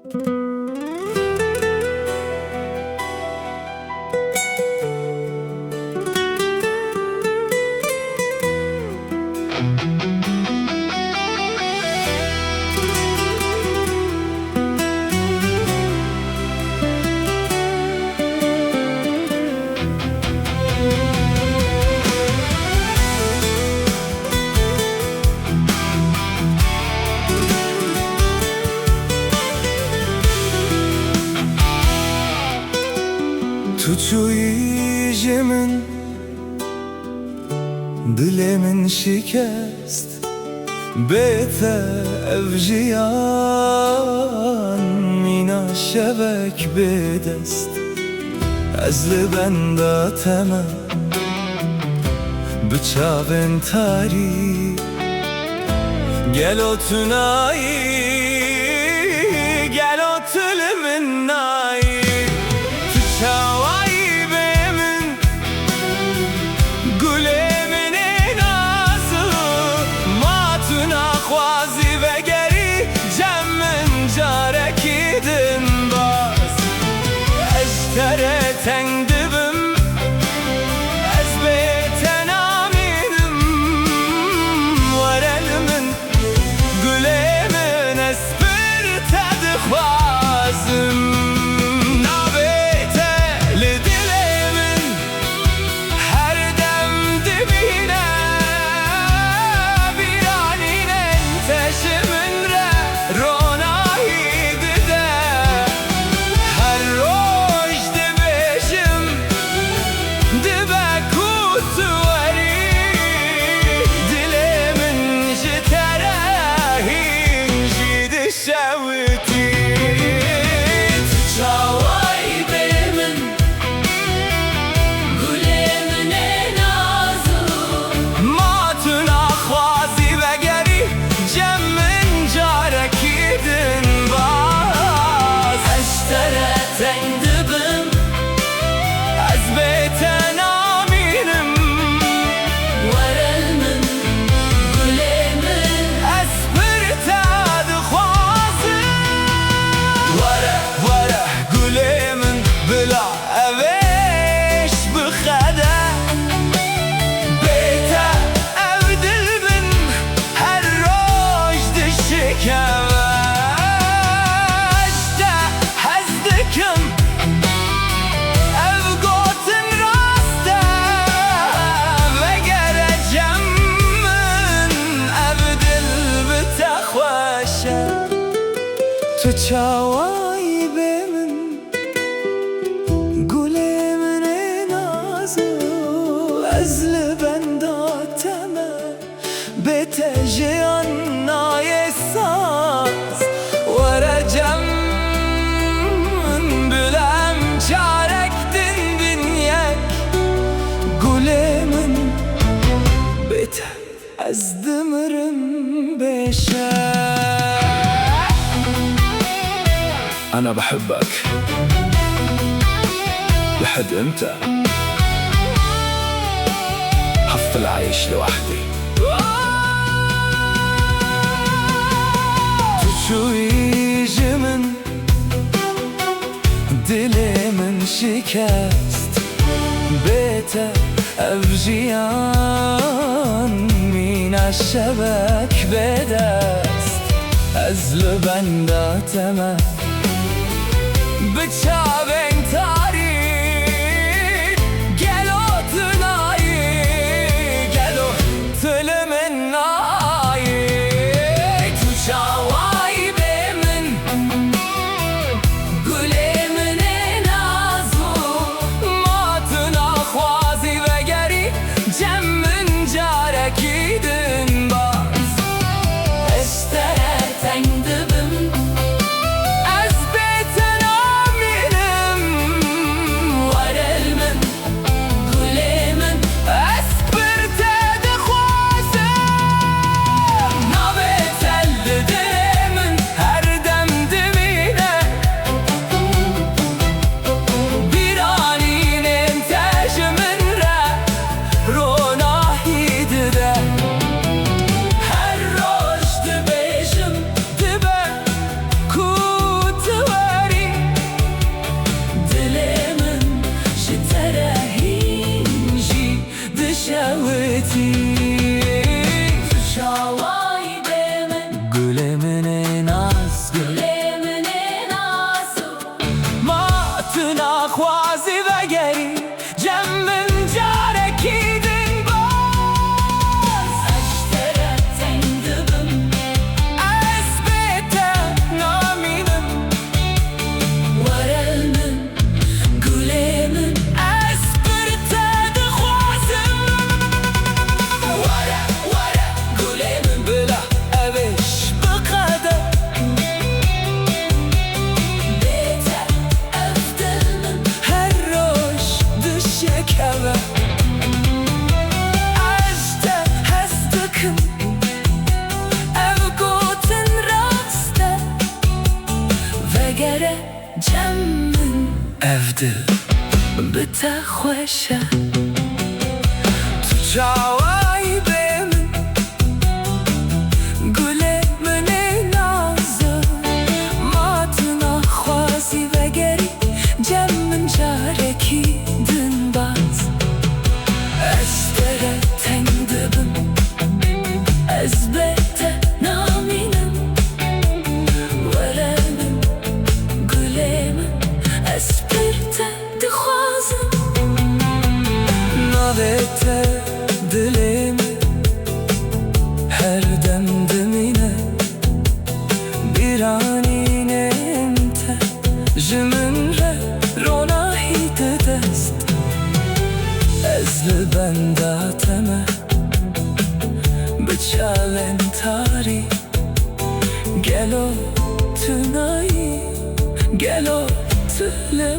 تو چویجمن دلمن شکست بيته افجیان مینا شبک بدست از لبندا تمام بچاون تاری گلو تنایی گلو تلمن نایی تو چاوایی بمن گله من نازو ما تو نخوازی وگری جمن جارکی دن باز اشتره تنگ دبم از بیتن آمینم ورل من گله من اسپر تد خوازم تو چاوایی بمن گله من نازو از لبندا تمام بته جیان نای ساز ورا جمن بلم چارک دن بین یک گله من بته از دمرم بشه أنا بحبك لحد إمتى هفضل عايش لوحدي تشويج من دلي من شكست بيته أفجيان من الشبك بدست از لبندا تمام بچاون تاری گلو تنایی گلو تلمن نایی تو چاوایی بمن گله من نازو ما تو نخوازی وگری جمن جارکی دن باز اشتره تنگ دبم از بیتن گره جمن evdil بتخوشه Tu çavay bemin گله من نازم ماتنا خوازی و گری جمن جارکی دن باز استره تنگ دبم از بته نامینم ورمم گله من از پرته دخوازم Navete dilimi her dem demine bir anine ente jimin re rona hite dest ezli benda teme bıçalen tari gelo tünai gelo tüle